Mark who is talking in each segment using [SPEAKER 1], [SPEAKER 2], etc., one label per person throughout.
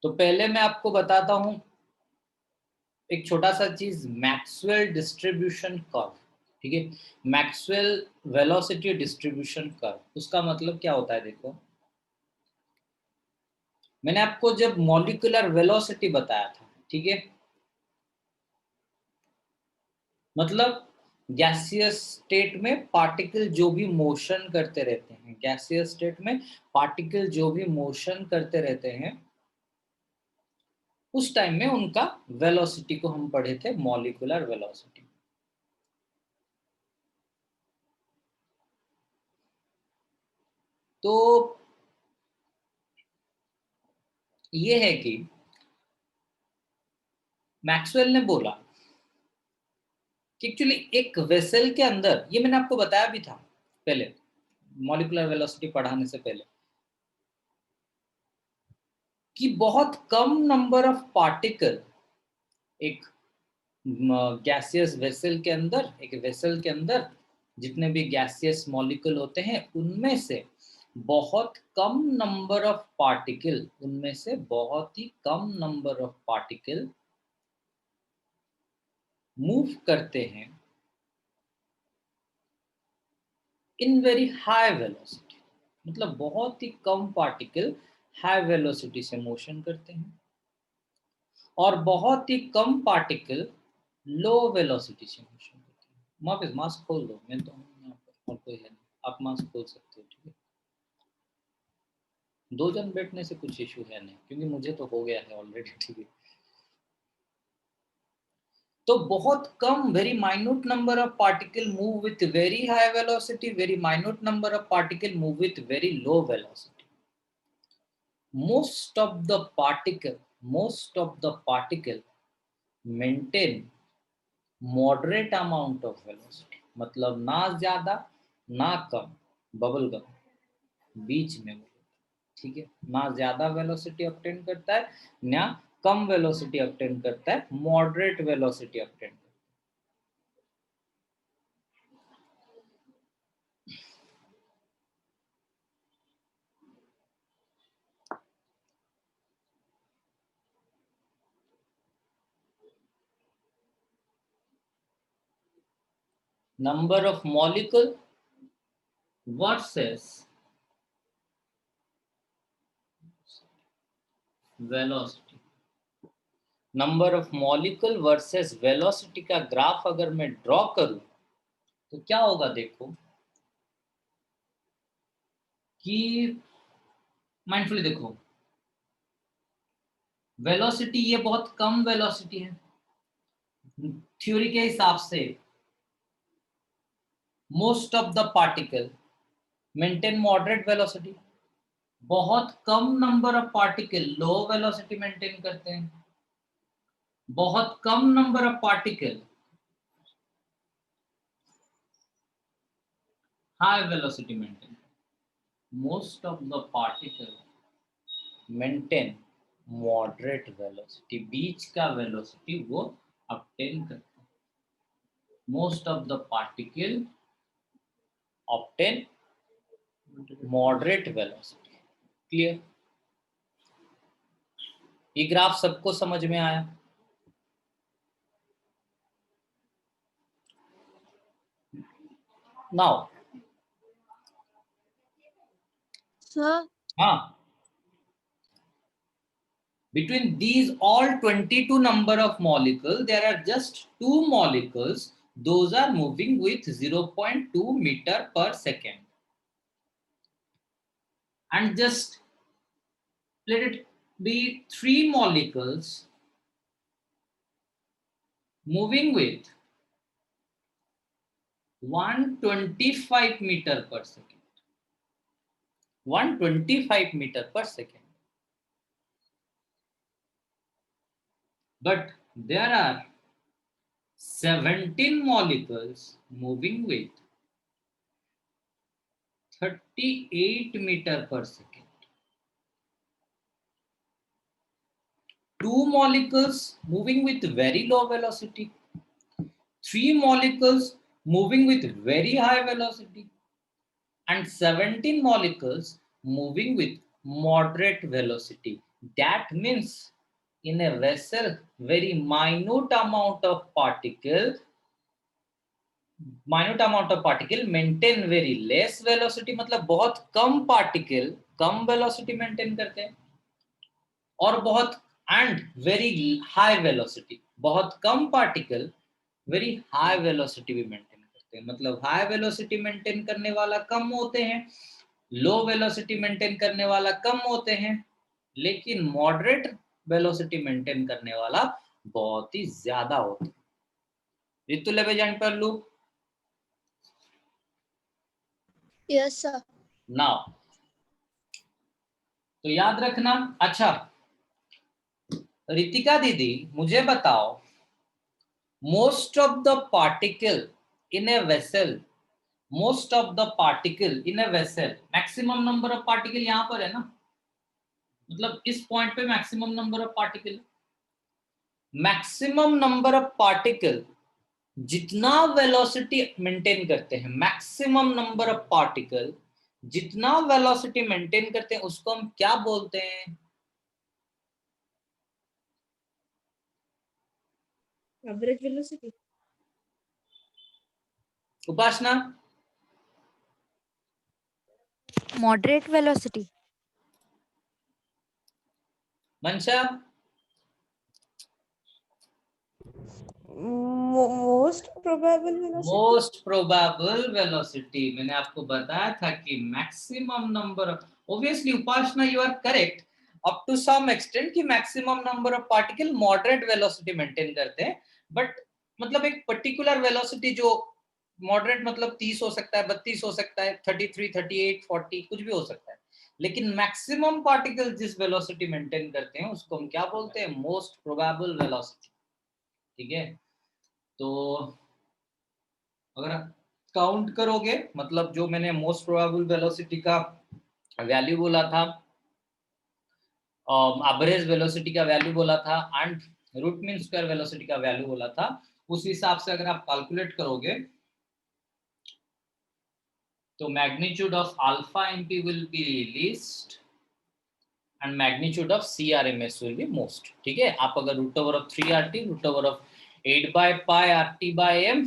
[SPEAKER 1] तो पहले मैं आपको बताता हूं एक छोटा सा चीज, मैक्सवेल डिस्ट्रीब्यूशन कर्व। ठीक है, मैक्सवेल वेलोसिटी डिस्ट्रीब्यूशन कर्व, उसका मतलब क्या होता है देखो। मैंने आपको जब मॉलिक्यूलर वेलोसिटी बताया था, ठीक है, मतलब गैसियस स्टेट में पार्टिकल जो भी मोशन करते रहते हैं, गैसियस स्टेट में पार्टिकल जो भी मोशन करते रहते हैं, उस टाइम में उनका वेलोसिटी को हम पढ़े थे मॉलिक्यूलर वेलोसिटी। तो ये है कि मैक्सवेल ने बोला कि एक्चुअली एक वेसल के अंदर, ये मैंने आपको बताया भी था पहले मॉलिक्यूलर वेलोसिटी पढ़ाने से पहले, कि बहुत कम नंबर ऑफ पार्टिकल एक गैसियस वेसल के अंदर, एक वेसल के अंदर जितने भी गैसियस मॉलिक्यूल होते हैं, उनमें से बहुत कम नंबर ऑफ पार्टिकल, उनमें से बहुत ही कम नंबर ऑफ पार्टिकल मूव करते हैं इन वेरी हाई वेलोसिटी। मतलब बहुत ही कम पार्टिकल हाई वेलोसिटी से मोशन करते हैं और बहुत ही कम पार्टिकल लो वेलोसिटी से मोशन करते हैं। वापस मास्क खोल दो, मैं तो हूँ यहाँ पर और कोई है नहीं, आप मास्क खोल सकते हो। ठीक है, दो जन बैठने से कुछ इशू है नहीं, क्योंकि मुझे तो हो गया है ऑलरेडी। ठीक है, तो बहुत कम, very minute number of particle move with very high velocity, very minute number of particle move with very low velocity. most of the particle most of the particle maintain moderate amount of velocity, मतलब ना ज्यादा ना कम, bubble gum बीच में। ठीक है, ना ज्यादा velocity obtain करता है ना कम वेलोसिटी ऑब्टेन करता है, मॉडरेट वेलोसिटी ऑब्टेन करता है। Number of molecule versus velocity, number of molecule versus velocity का ग्राफ अगर मैं ड्रॉ करूं तो क्या होगा देखो कि माइंडफुली देखो, वेलोसिटी ये बहुत कम वेलोसिटी है थ्योरी के हिसाब से। Most of the particle maintain moderate velocity, बहुत कम number of particle low velocity maintain करते हैं, बहुत कम number of particle high velocity maintain. Most of the particle maintain moderate velocity, बीच का वेलोसिटी वो ऑब्टेन करते हैं। Most of the particle obtain moderate velocity. Clear? ये ग्राफ सबको समझ में आया? नाउ
[SPEAKER 2] सर
[SPEAKER 1] हाँ, between these all 22 number of molecules, there are just two molecules, those are moving with 0.2 meter per second. And just let it be three molecules moving with 125 meter per second. 125 meter per second. But there are 17 molecules moving with 38 meter per second. Two molecules moving with very low velocity, three molecules moving with very high velocity, and 17 molecules moving with moderate velocity. That means in a vessel, very minute amount of particle maintain very less velocity, मतलब बहुत कम particle कम velocity maintain करते हैं, और बहुत and very high velocity, बहुत कम particle very high velocity भी maintain करते हैं। मतलब हाई वेलोसिटी मेंटेन करने वाला कम होते हैं, लो वेलोसिटी मेंटेन करने वाला कम होते हैं, लेकिन मॉडरेट वेलोसिटी मेंटेन करने वाला बहुत ही ज्यादा होता है। ऋतु लेवे जान पर लू
[SPEAKER 2] Yes, sir.
[SPEAKER 1] नाउ, तो याद रखना। अच्छा रितिका दीदी मुझे बताओ, most of the particle in a vessel, most of the particle in a vessel, maximum number of particle यहां पर है ना, मतलब इस पॉइंट पे maximum number of particle, maximum number of particle जितना वेलोसिटी मेंटेन करते हैं, मैक्सिमम नंबर ऑफ पार्टिकल जितना वेलोसिटी मेंटेन करते हैं उसको हम क्या बोलते हैं?
[SPEAKER 2] Average velocity.
[SPEAKER 1] उपासना,
[SPEAKER 3] Moderate velocity.
[SPEAKER 1] मंशा,
[SPEAKER 2] Most probable velocity.
[SPEAKER 1] Most probable velocity. मैंने आपको बताया था कि maximum number, obviously Upasana you are correct up to some extent कि maximum number of particle moderate velocity maintain करते हैं, बट मतलब एक पर्टिकुलर वेलोसिटी जो मॉडरेट मतलब 30 हो सकता है, 32 हो सकता है, 33, 38, 40 कुछ भी हो सकता है, लेकिन मैक्सिमम पार्टिकल जिस वेलोसिटी मेंटेन करते हैं उसको हम क्या बोलते हैं? Most probable velocity. ठीक है, तो अगर आप काउंट करोगे, मतलब जो मैंने मोस्ट प्रोबेबल वेलोसिटी का वैल्यू बोला था, एवरेज वेलोसिटी का वैल्यू बोला था, and root mean square velocity का वैल्यू बोला था, उस हिसाब से अगर आप कैलकुलेट करोगे तो magnitude of alpha MP will be least and magnitude of CRMS will be most. ठीक है, आप अगर root over of 3RT, root over of 8/π/RT/m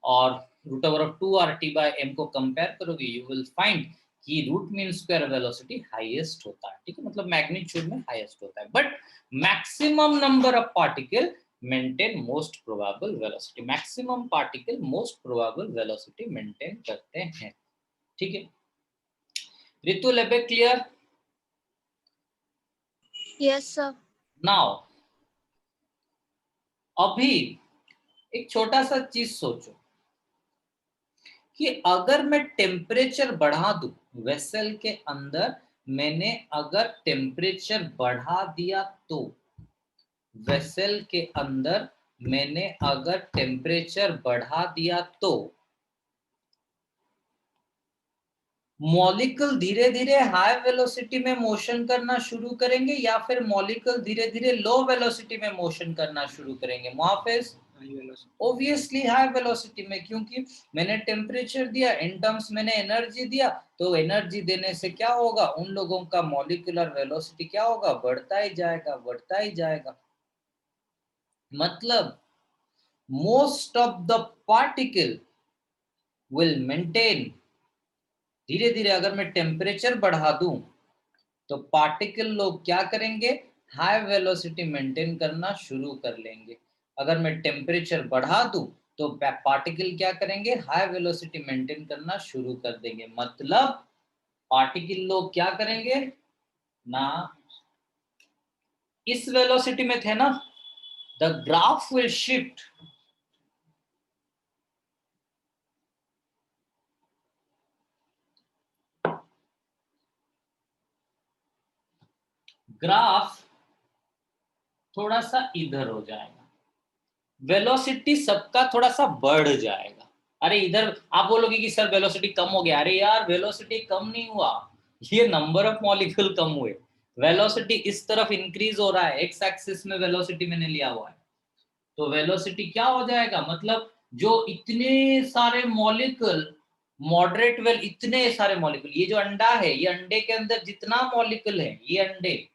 [SPEAKER 1] और रूट ओवर ऑफ 2RT/m को कंपेयर करोगे, यू विल फाइंड कि root mean square velocity highest होता है। ठीक है, मतलब मैग्नीट्यूड में हाईएस्ट होता है, but maximum number of particle maintain most probable velocity, maximum particle most probable velocity maintain करते हैं। ठीक है, ऋतु लेबे क्लियर?
[SPEAKER 2] Yes, sir.
[SPEAKER 1] नाउ अभी एक छोटा सा चीज सोचो कि अगर मैं टेम्परेचर बढ़ा दूं वेसल के अंदर, मैंने अगर टेम्परेचर बढ़ा दिया तो वेसल के अंदर मैंने अगर टेम्परेचर बढ़ा दिया तो मॉलिक्यूल धीरे धीरे हाई वेलोसिटी में मोशन करना शुरू करेंगे या फिर मॉलिक्यूल धीरे धीरे लो वेलोसिटी में मोशन करना शुरू करेंगे? मुहाफिज, ऑब्वियसली हाई वेलोसिटी में, क्योंकि मैंने टेम्परेचर दिया, इन टर्म्स मैंने एनर्जी दिया, तो एनर्जी देने से क्या होगा? उन लोगों का मॉलिक्यूलर वेलोसिटी क्या होगा? बढ़ता ही जाएगा, बढ़ता ही जाएगा। मतलब most of the particle will maintain, धीरे धीरे अगर मैं टेम्परेचर बढ़ा दूं तो पार्टिकल लोग क्या करेंगे? हाई वेलोसिटी मेंटेन करना शुरू कर लेंगे। अगर मैं टेम्परेचर बढ़ा दूं तो पार्टिकल क्या करेंगे? हाई वेलोसिटी मेंटेन करना शुरू कर देंगे। मतलब पार्टिकल लोग क्या करेंगे ना, इस वेलोसिटी में थे ना, the graph will shift, graph थोड़ा सा इधर हो जाएगा, वेलोसिटी सबका थोड़ा सा बढ़ जाएगा। अरे इधर आप बोलोगे कि सर वेलोसिटी कम हो गया, अरे यार वेलोसिटी कम नहीं हुआ, ये नंबर ऑफ मॉलिक्यूल कम हुए। वेलोसिटी इस तरफ इंक्रीज हो रहा है, एक्स एक्सिस में वेलोसिटी मैंने लिया हुआ है, तो वेलोसिटी क्या हो जाएगा? मतलब जो इतने सारे मॉलिक्यूल मॉडरेट वेल, इतने सारे मॉलिक्यूल, ये जो अंडा है, ये अंडे के अंदर जितना मॉलिक्यूल है, ये अंडे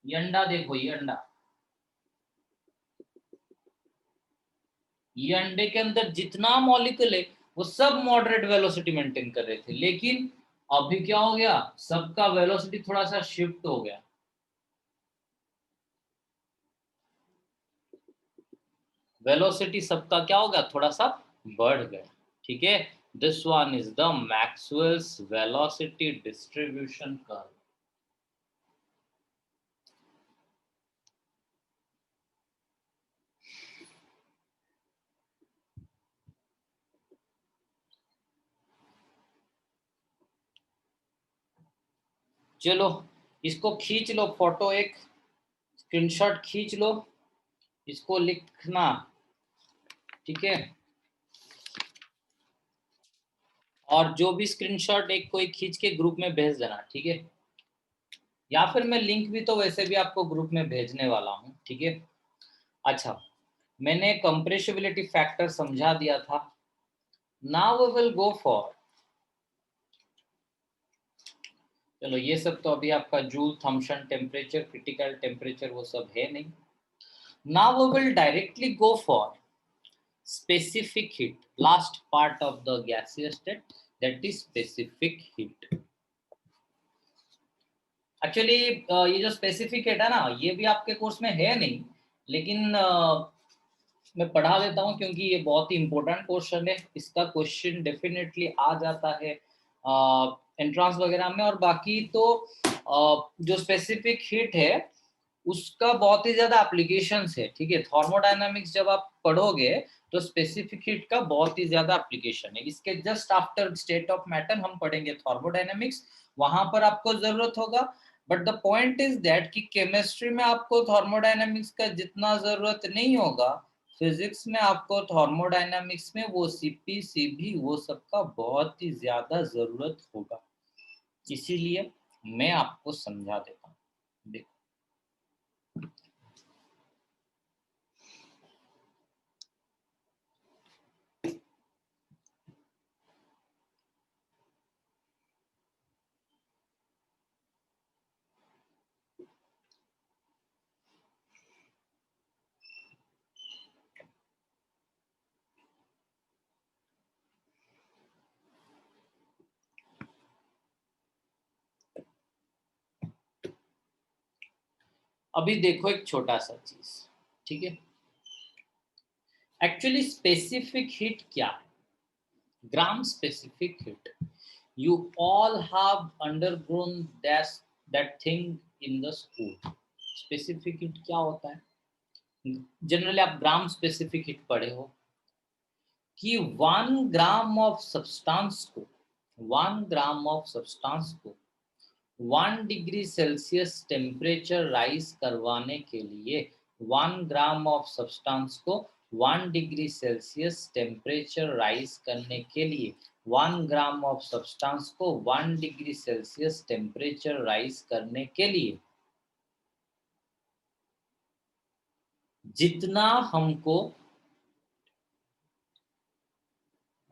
[SPEAKER 1] ये अंडा देखो, ये अंडा, ये अंडे के अंदर जितना मॉलिक्यूल है वो सब मॉडरेट वेलोसिटी मेंटेन कर रहे थे, लेकिन अभी क्या हो गया, सबका वेलोसिटी थोड़ा सा शिफ्ट हो गया। वेलोसिटी सबका क्या हो गया, थोड़ा सा बढ़ गया। ठीक है, this one is the Maxwell's velocity distribution curve. चलो इसको खींच लो, फोटो एक स्क्रीनशॉट खींच लो, इसको लिखना। ठीक है, और जो भी स्क्रीनशॉट एक कोई खींच के ग्रुप में भेज देना। ठीक है, या फिर मैं लिंक भी तो वैसे भी आपको ग्रुप में भेजने वाला हूँ। ठीक है, अच्छा, मैंने कंप्रेसिबिलिटी फैक्टर समझा दिया था। Now we will go for, चलो ये सब तो अभी आपका Joule Thomson temperature, critical temperature वो सब है नहीं। Now we will directly go for specific heat, last part of the gaseous state, that is specific heat. Actually ये जो स्पेसिफिक हीट है ना, ये भी आपके कोर्स में है नहीं, लेकिन मैं पढ़ा देता हूँ क्योंकि ये बहुत ही इंपॉर्टेंट क्वेश्चन है। इसका क्वेश्चन डेफिनेटली आ जाता है एंट्रांस वगैरह में। और बाकी तो जो स्पेसिफिक हीट है उसका बहुत ही ज्यादा एप्लीकेशंस है। ठीक है, थर्मोडायनामिक्स जब आप पढ़ोगे तो स्पेसिफिक हीट का बहुत ही ज्यादा एप्लीकेशन है। इसके just after state of matter हम पढ़ेंगे थर्मोडायनामिक्स, वहां पर आपको जरूरत होगा। But the point is that कि केमिस्ट्री में आपको थर्मोडायनामिक्स का जितना जरूरत नहीं होगा, फिजिक्स में आपको थर्मोडायनामिक्स में वो सीपी सीबी वो सबका बहुत ही ज्यादा जरूरत होगा। इसीलिए मैं आपको समझा देता हूँ। देखो, अभी देखो एक छोटा सा चीज। ठीक है, एक्चुअली स्पेसिफिक हीट क्या है, ग्राम specific heat, you all have undergone that thing in the school। Specific heat क्या होता है, जनरली आप ग्राम स्पेसिफिक हीट पढ़े हो कि 1 ग्राम ऑफ सब्सटेंस को, 1 ग्राम ऑफ सब्सटेंस को 1 डिग्री सेल्सियस टेम्परेचर राइज करवाने के लिए, 1 ग्राम ऑफ सब्सटेंस को 1 डिग्री सेल्सियस टेम्परेचर राइज करने के लिए, 1 ग्राम ऑफ सब्सटेंस को 1 डिग्री सेल्सियस टेम्परेचर राइज करने के लिए जितना हमको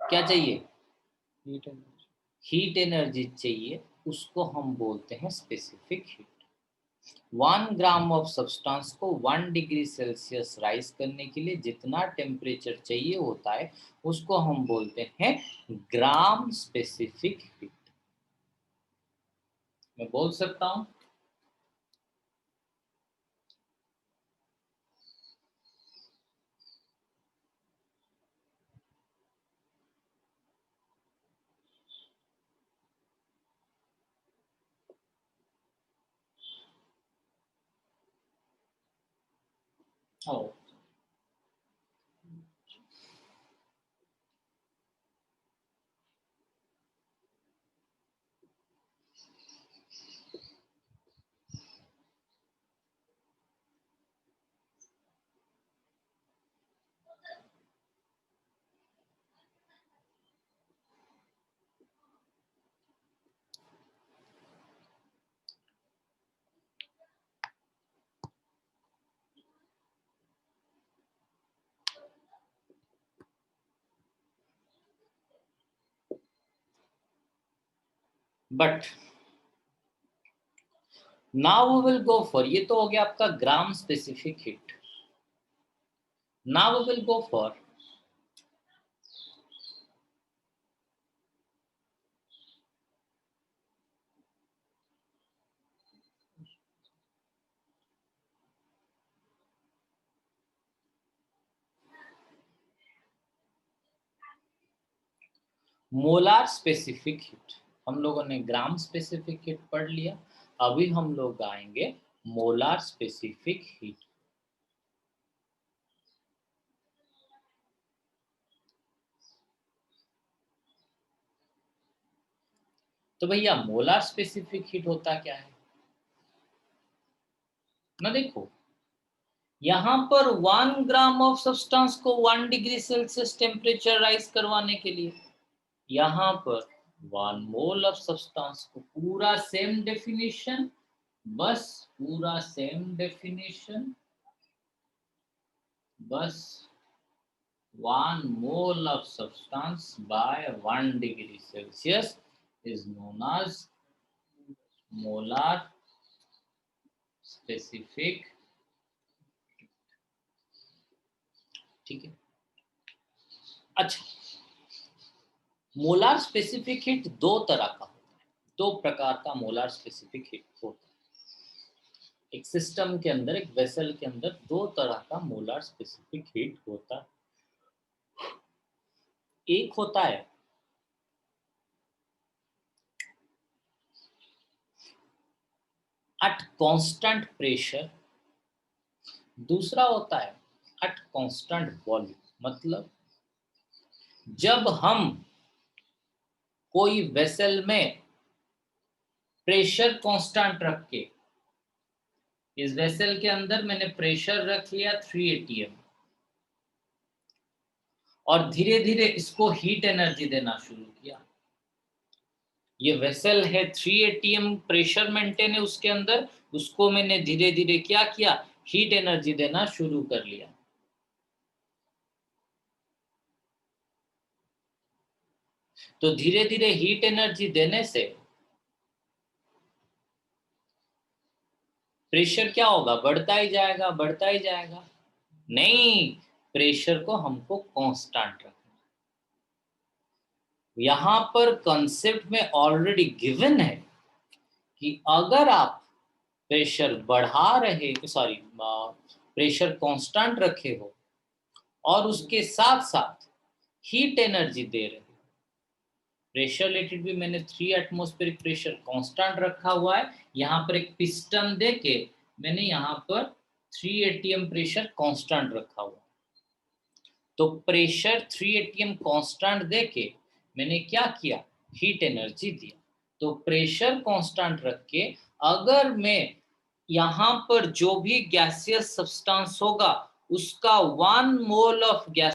[SPEAKER 1] क्या चाहिए, हीट एनर्जी चाहिए, उसको हम बोलते हैं specific heat. 1 gram of substance को 1 डिग्री सेल्सियस राइज करने के लिए जितना टेम्परेचर चाहिए होता है उसको हम बोलते हैं ग्राम स्पेसिफिक हीट। मैं बोल सकता हूं, oh but now we will go for, ये तो हो गया आपका gram specific heat. Now we will go for molar specific heat. हम लोगों ने ग्राम स्पेसिफिक हीट पढ़ लिया, अभी हम लोग आएंगे मोलार स्पेसिफिक हीट। तो भैया मोलार स्पेसिफिक हीट होता क्या है ना, देखो यहां पर 1 ग्राम ऑफ सब्सटेंस को 1 डिग्री सेल्सियस टेम्परेचर राइज करवाने के लिए, यहां पर 1 मोल ऑफ सब्सटेंस को, पूरा सेम डेफिनेशन, बस पूरा सेम डेफिनेशन, बस 1 mole of substance by 1 degree Celsius is known as molar specific, ठीक है। अच्छा, मोलार स्पेसिफिक हीट दो तरह का होता है, दो प्रकार का मोलार स्पेसिफिक हीट होता है। एक सिस्टम के अंदर, एक वेसल के अंदर दो तरह का मोलार स्पेसिफिक हीट होता है। एक होता है at constant pressure, दूसरा होता है at constant volume। मतलब जब हम कोई वेसल में प्रेशर कांस्टेंट रख के, इस वेसल के अंदर मैंने प्रेशर रख लिया 3 atm और धीरे धीरे इसको हीट एनर्जी देना शुरू किया। ये वेसल है 3 atm प्रेशर मेंटेन है उसके अंदर, उसको मैंने धीरे धीरे क्या किया, हीट एनर्जी देना शुरू कर लिया। तो धीरे धीरे हीट एनर्जी देने से प्रेशर क्या होगा, बढ़ता ही जाएगा, बढ़ता ही जाएगा। नहीं, प्रेशर को हमको कांस्टेंट रखना। यहां पर कंसेप्ट में ऑलरेडी गिवन है कि अगर आप प्रेशर बढ़ा रहे, सॉरी प्रेशर कांस्टेंट रखे हो और उसके साथ साथ हीट एनर्जी दे रहे हो, प्रेशर रिलेटेड भी मैंने 3 एटमॉस्फेरिक प्रेशर कांस्टेंट रखा हुआ है, यहाँ पर एक पिस्टन देके मैंने यहाँ पर 3 atm प्रेशर कांस्टेंट रखा हुआ। तो प्रेशर 3 atm कांस्टेंट देके मैंने क्या किया, हीट एनर्जी दिया। तो प्रेशर कांस्टेंट रख के अगर मैं यहाँ पर जो भी गैसियस सब्सटेंस होगा उसका 1 मोल ऑफ गैस